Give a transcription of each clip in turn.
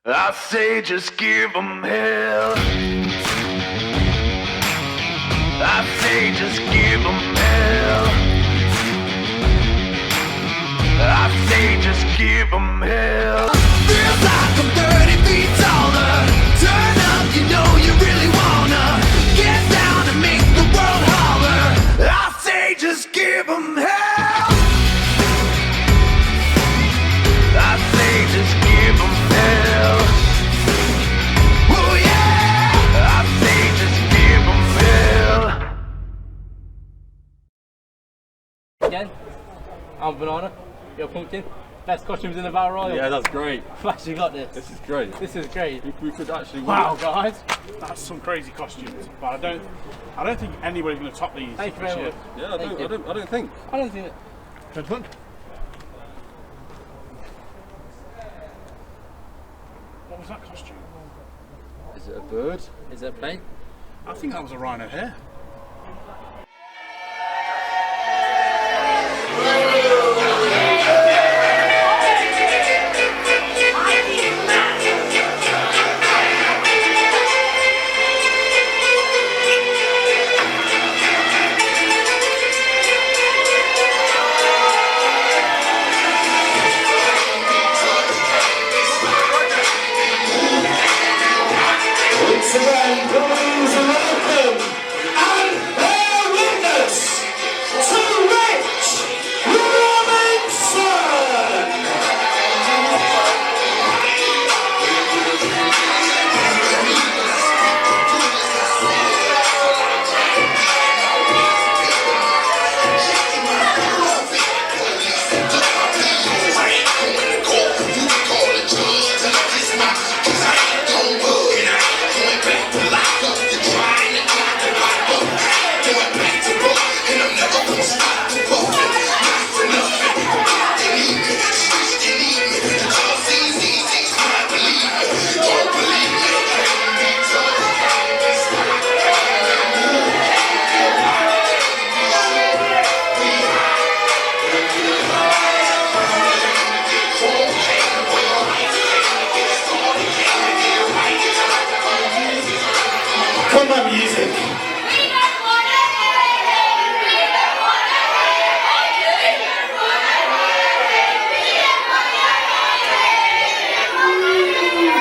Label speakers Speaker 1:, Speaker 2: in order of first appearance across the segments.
Speaker 1: I say just give 'em hell. I say just give 'em hell. I say just give 'em hell. Feels like I'm 30 feet taller. Turn up, you know you really wanna get down and make the world holler. I say just give 'em hell. I say just give 'em hell. Oh yeah! I say just give 'em hell.
Speaker 2: Again, I'm Banana, you're Pumpkin. Best costumes in the Battle Royal.
Speaker 3: Yeah, that's great.
Speaker 2: Flash, you got this.
Speaker 3: This is great.
Speaker 2: This is great.
Speaker 3: If we could actually
Speaker 4: Wow, guys, that's some crazy costumes. But I don't think anybody's going to top these.
Speaker 2: Thank you very much.
Speaker 3: Yeah, I don't think.
Speaker 2: I don't think it.
Speaker 4: Gentlemen, what was that costume?
Speaker 3: Is it a bird?
Speaker 2: Is it a plane?
Speaker 4: I think that was a rhino hair.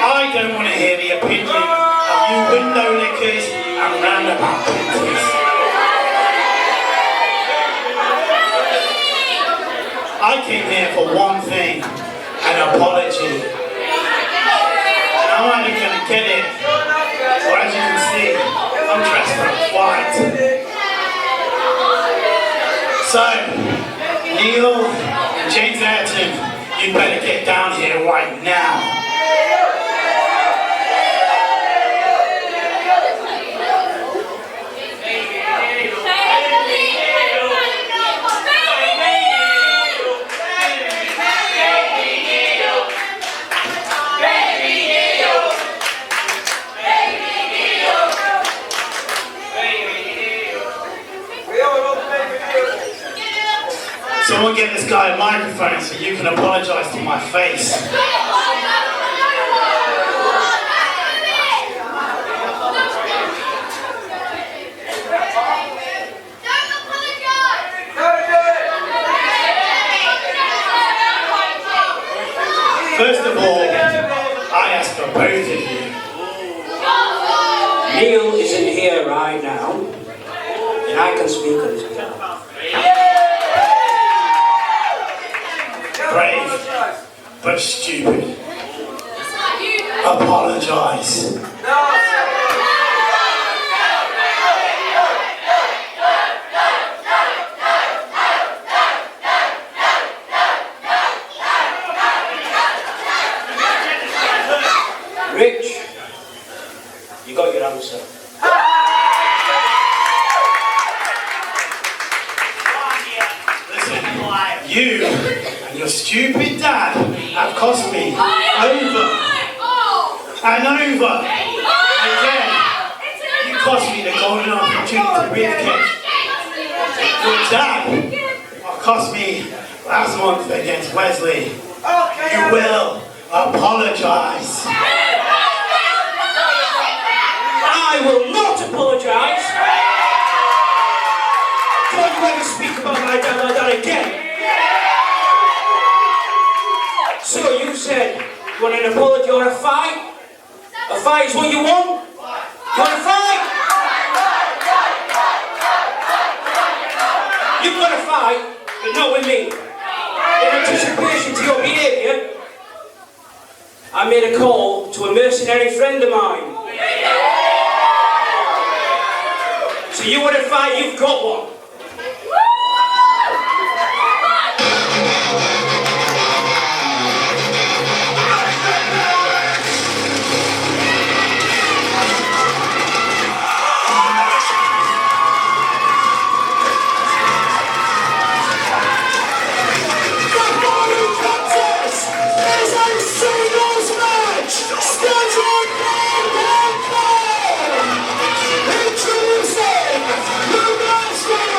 Speaker 5: I don't want to hear the opinion of you window lickers and roundabout lickers. I came here for one thing, an apology. And I'm either going to get it, or as you can see, I'm dressed up white. So, Neil and James Ayrton, you better get down here right now. Someone get this guy a microphone so you can apologise to my face. First of all, I ask for both of you.
Speaker 6: Neil isn't here right now, and I can speak on his behalf.
Speaker 5: Brave, but stupid. Apologise.
Speaker 6: Rich, you got your answer.
Speaker 5: Listen, you and your stupid dad have cost me over and over again. You cost me the golden opportunity to win the case. Your dad cost me last month against Wesley. You will apologise.
Speaker 6: I will not apologise. Don't you ever speak about my dad like that again. So you said you want an apology or a fight? A fight is what you want? You want a fight? You've got a fight, but not with me. In anticipation to your behaviour, I made a call to a mercenary friend of mine. So you want a fight, you've got one.
Speaker 1: Introducing the best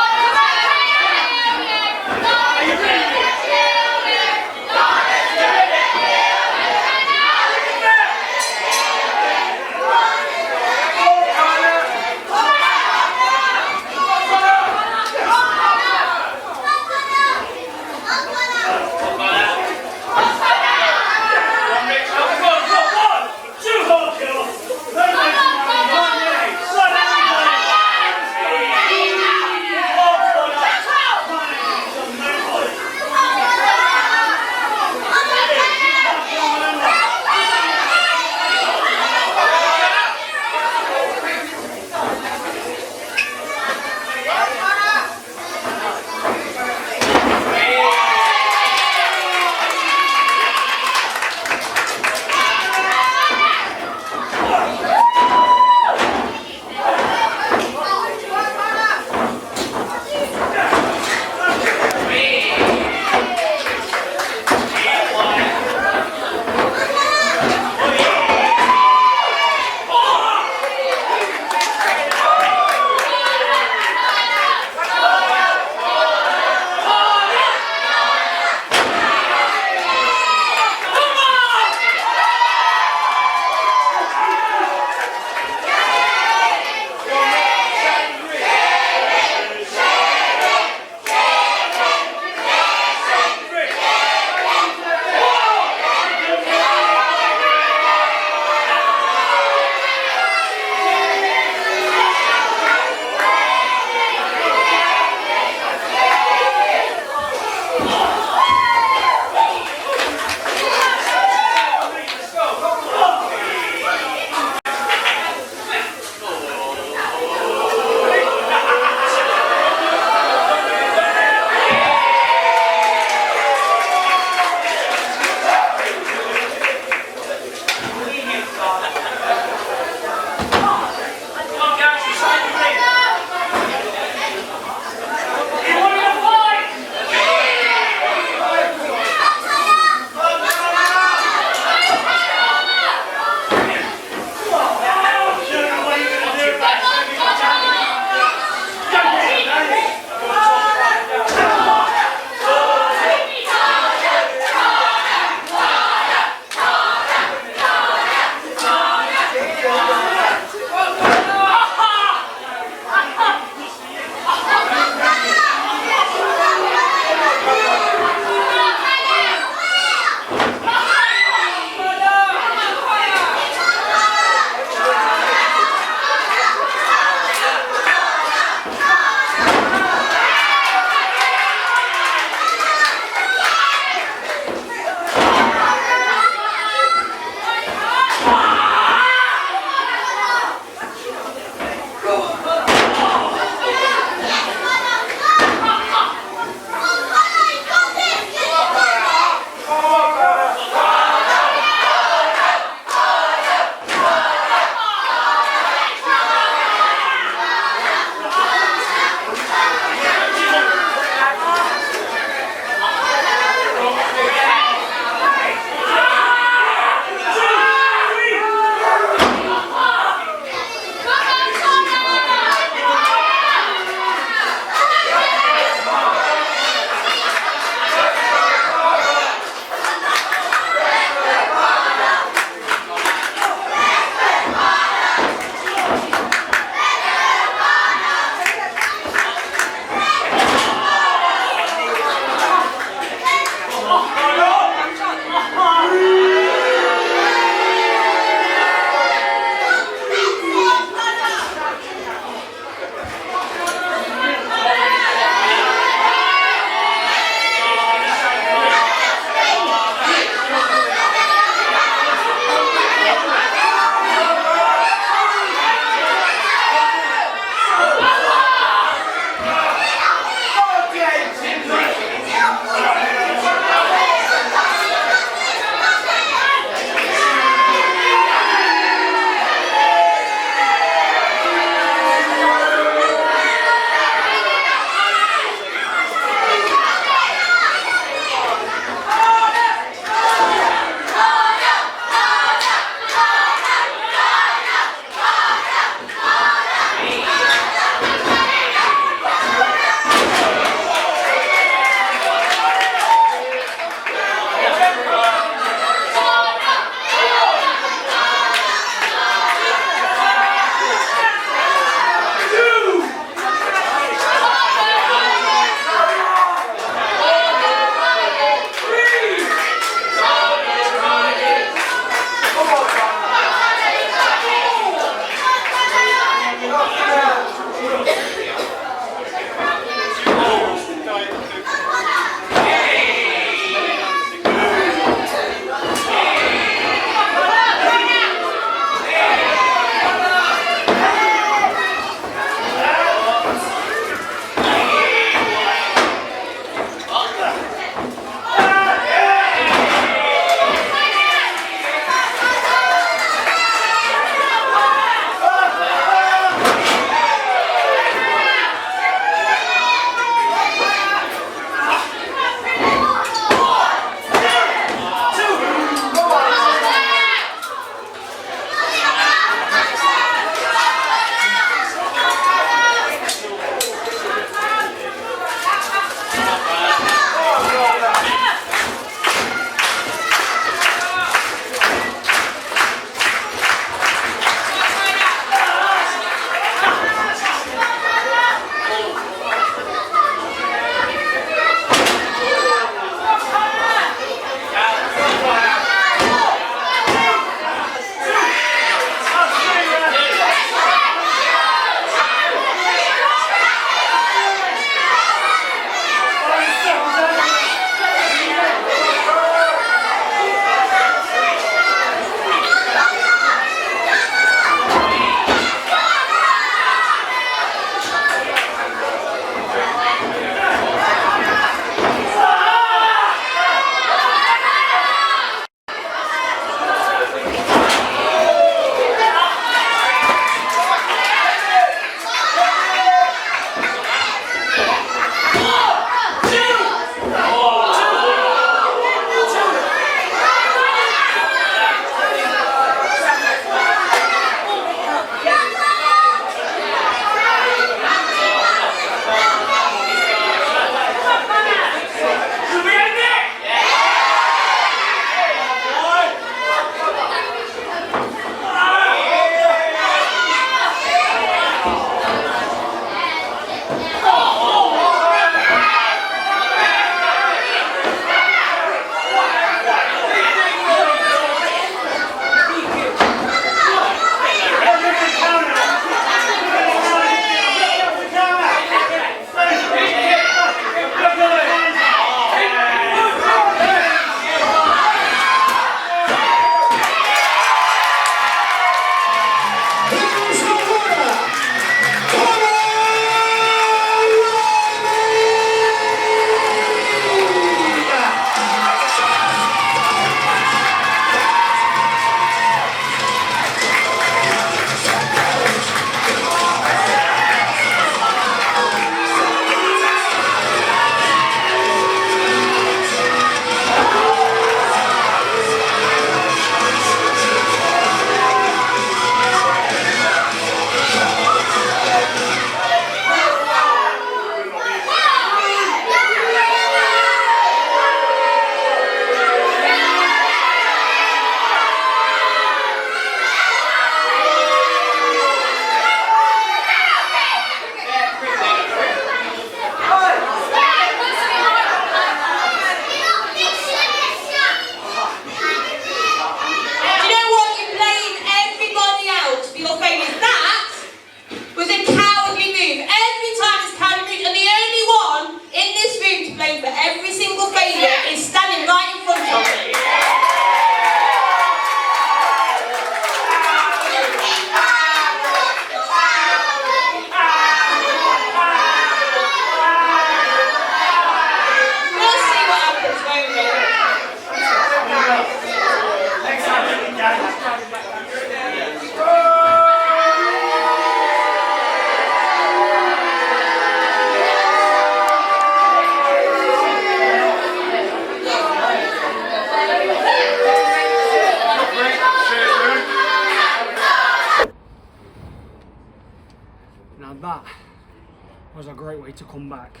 Speaker 7: was a great way to come back.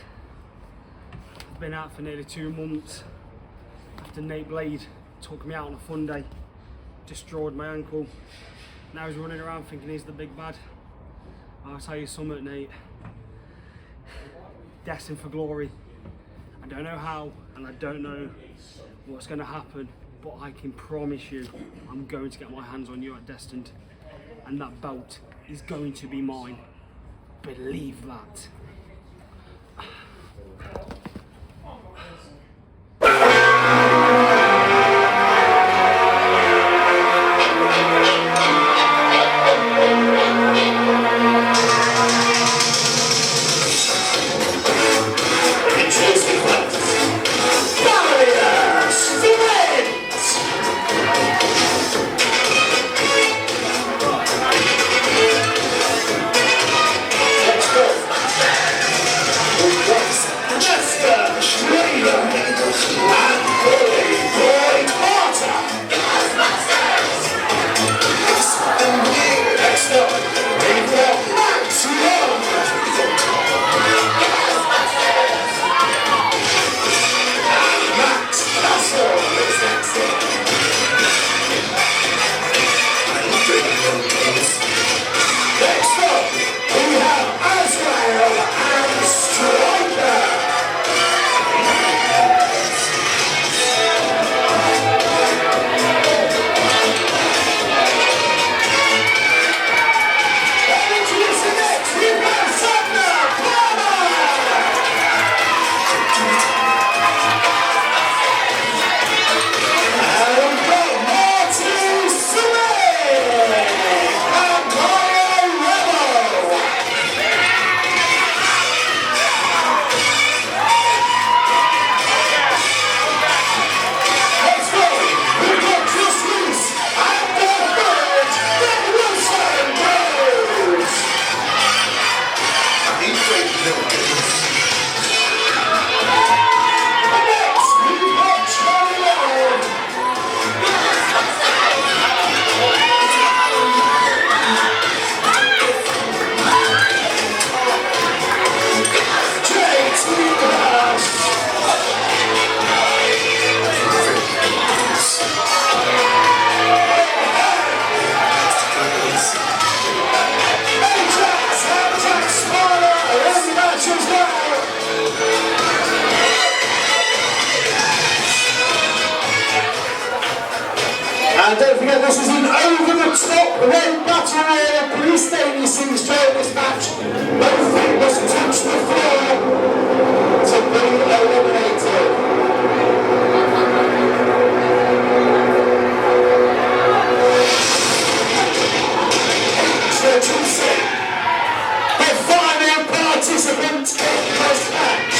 Speaker 7: I've been out for nearly 2 months after Nate Blade took me out on a fun day, destroyed my ankle. Now he's running around thinking he's the big bad. I'll tell you something, Nate. Destined for glory. I don't know how and I don't know what's going to happen, but I can promise you I'm going to get my hands on you at Destined, and that belt is going to be mine. Believe that.
Speaker 5: And don't forget, this is an over-the-top red battle royal. Please stay in your seats during this match. Both feet must touch the floor to be eliminated. Introducing the final participant in this match.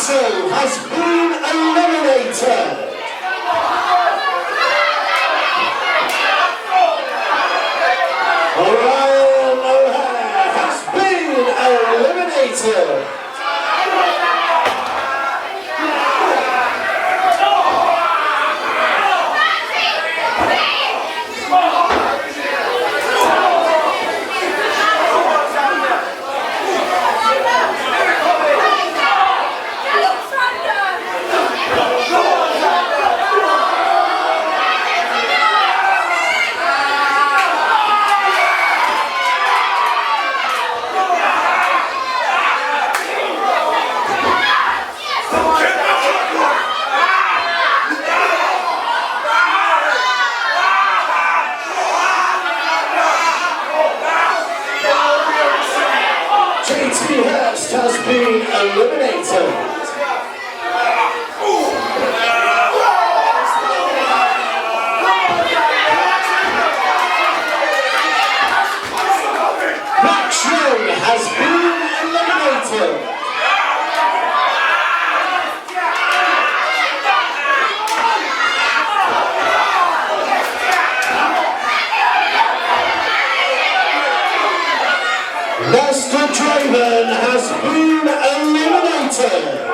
Speaker 1: Russell has been eliminated. Ryan O'Hare has been eliminated. PT1 has been eliminated. Max Young has been eliminated. Lester Draven has been eliminated.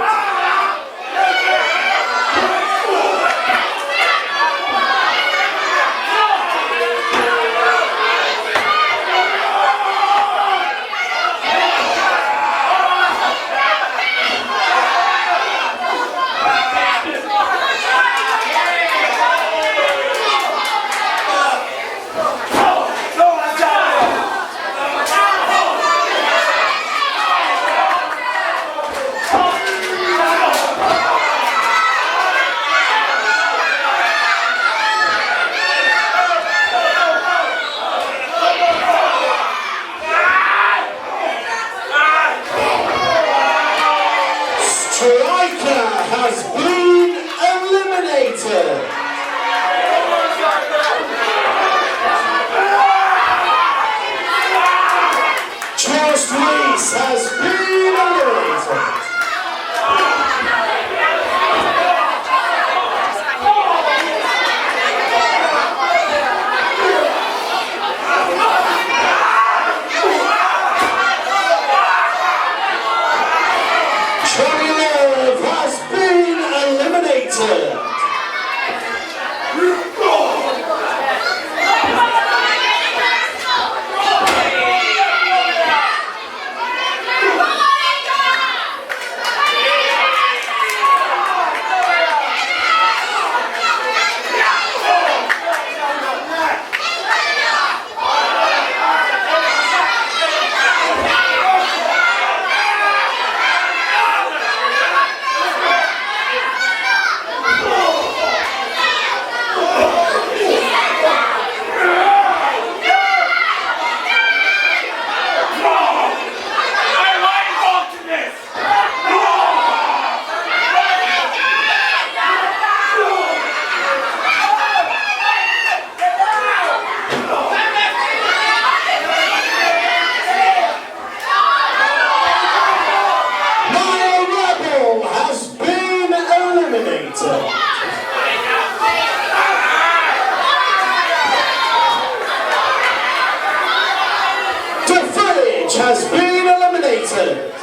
Speaker 1: Striker has been eliminated. Just Reese has been eliminated. Johnny Love has been eliminated. Has been eliminated.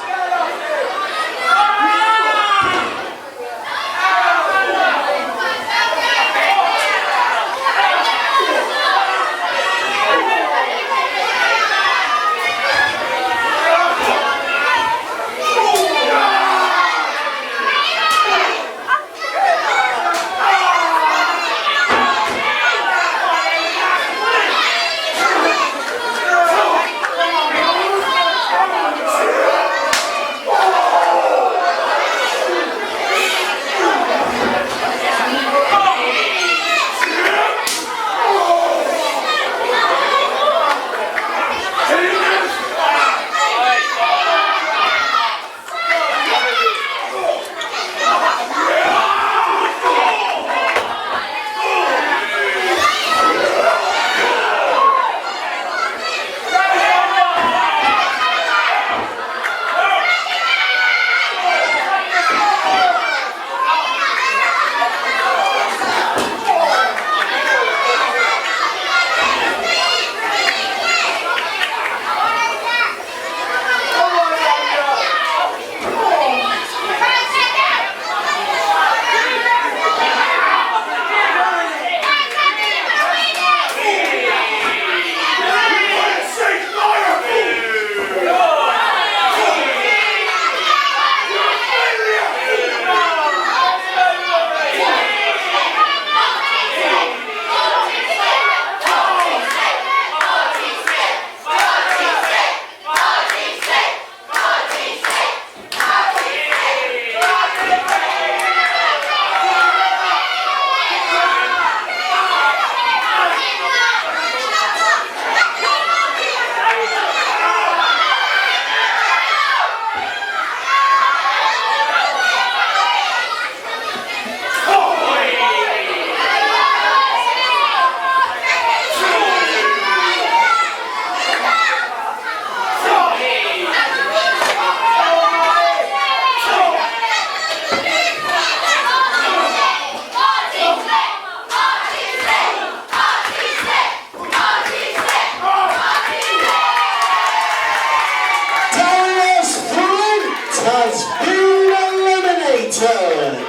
Speaker 1: eliminated.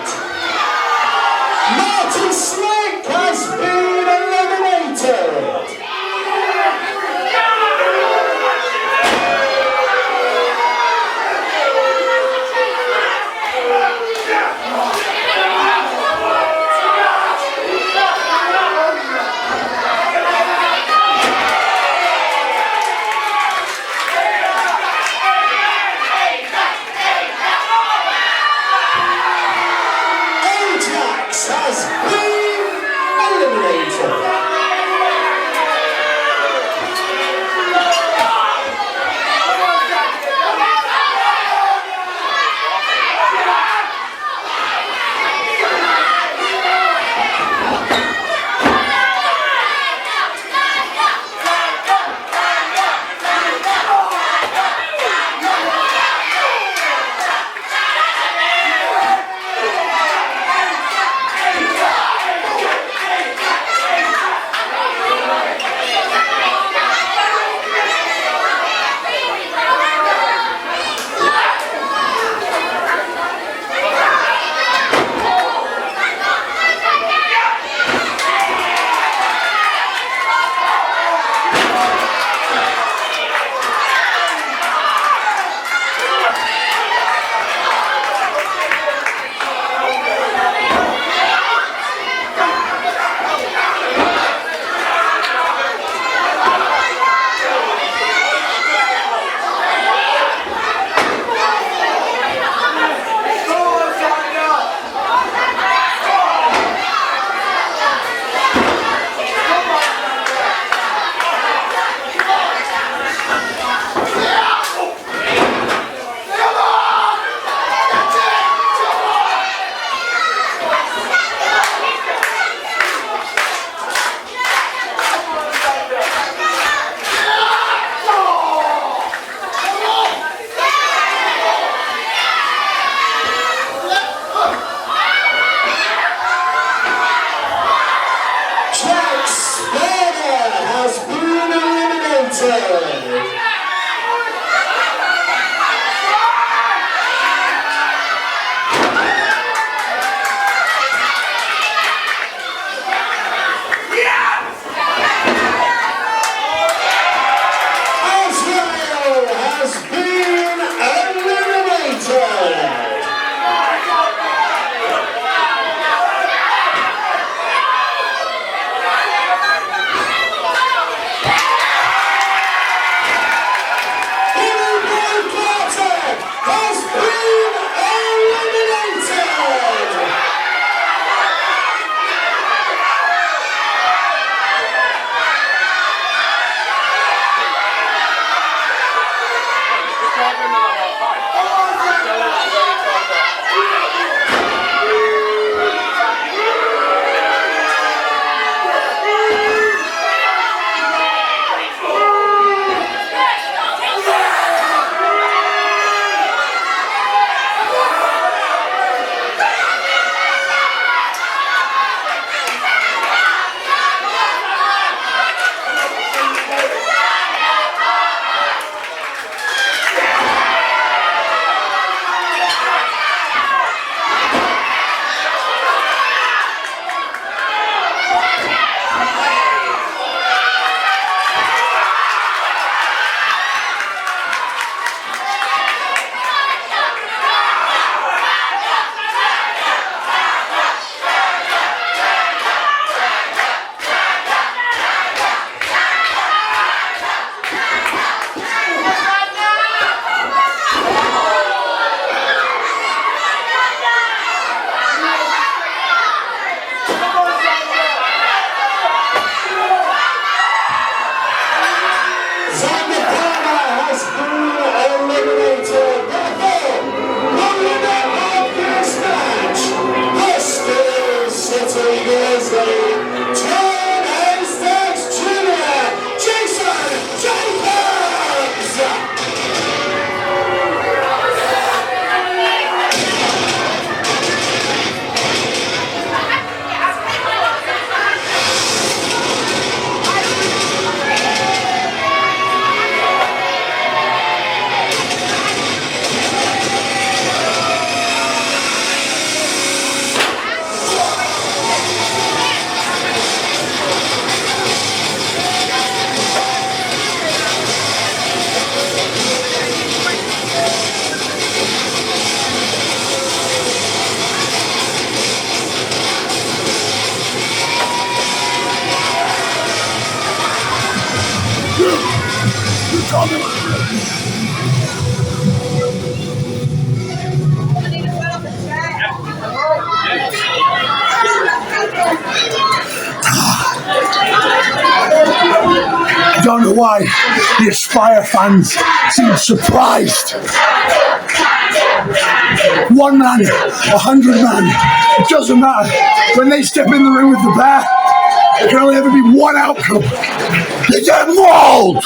Speaker 1: Martin Slick has been eliminated. Ajax has been eliminated. Has been eliminated. Israel has been eliminated. Has been eliminated!
Speaker 8: why the Aspire fans seem surprised. 1 man, 100 man, it doesn't matter. When they step in the ring with the bear, there can only ever be one outcome. They get mauled!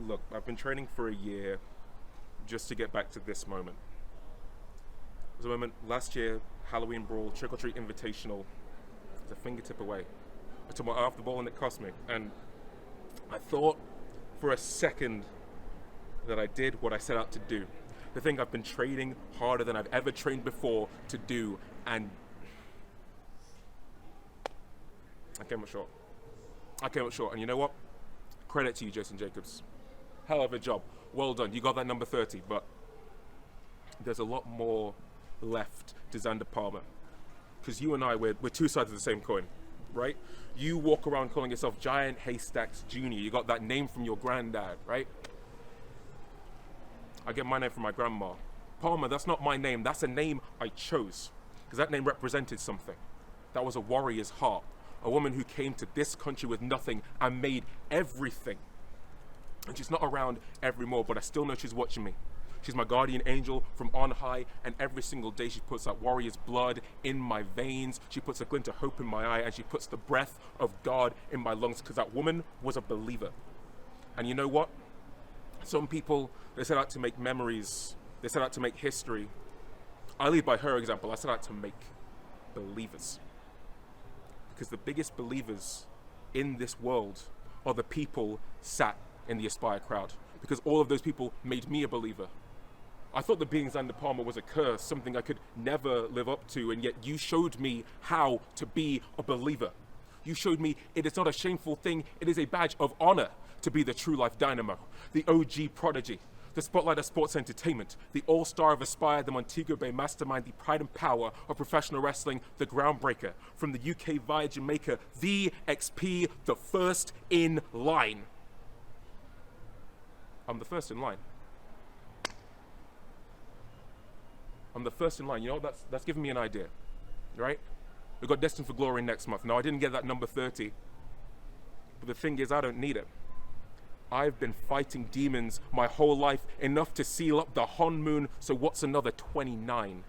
Speaker 9: Look, I've been training for a year just to get back to this moment. It was a moment last year, Halloween Brawl, Trick or Treat Invitational, it was a fingertip away. I took my eye off the ball and it cost me. And I thought for a second that I did what I set out to do. The thing I've been training harder than I've ever trained before to do, and I came up short. I came up short, and you know what? Credit to you, Jason Jacobs. Hell of a job. Well done. You got that number 30, but there's a lot more left to Xander Palmer. Because you and I, we're two sides of the same coin, right? You walk around calling yourself Giant Haystacks Jr. You got that name from your granddad, right? I get my name from my grandma. Palmer, that's not my name. That's a name I chose. Because that name represented something. That was a warrior's heart. A woman who came to this country with nothing and made everything. And she's not around evermore, but I still know she's watching me. She's my guardian angel from on high, and every single day she puts that warrior's blood in my veins. She puts a glint of hope in my eye, and she puts the breath of God in my lungs, because that woman was a believer. And you know what? Some people, they set out to make memories. They set out to make history. I lead by her example. I set out to make believers. Because the biggest believers in this world are the people sat in the Aspire crowd, because all of those people made me a believer. I thought that being Xander Palmer was a curse, something I could never live up to, and yet you showed me how to be a believer. You showed me it is not a shameful thing, it is a badge of honor to be the true life dynamo, the OG prodigy, the spotlight of sports entertainment, the all-star of Aspire, the Montego Bay mastermind, the pride and power of professional wrestling, the groundbreaker, from the UK via Jamaica, the XP, the first in line. I'm the first in line. I'm the first in line. You know, that's giving me an idea, right? We got Destined for Glory next month. Now, I didn't get that number 30, but the thing is, I don't need it. I've been fighting demons my whole life, enough to seal up the Hon Moon, so what's another 29?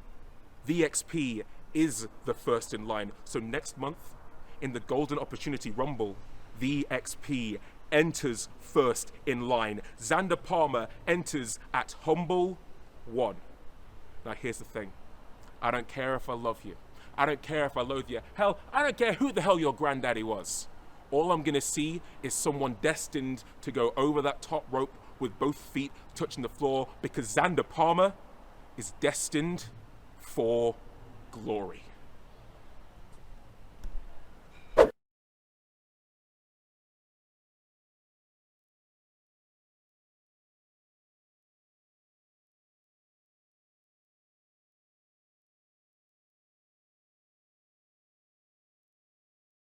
Speaker 9: VXP is the first in line. So next month, in the Golden Opportunity Rumble, VXP enters first in line. Xander Palmer enters at humble 1. Now here's the thing. I don't care if I love you. I don't care if I loathe you. Hell, I don't care who the hell your granddaddy was. All I'm gonna see is someone destined to go over that top rope with both feet touching the floor, because Xander Palmer is destined for glory.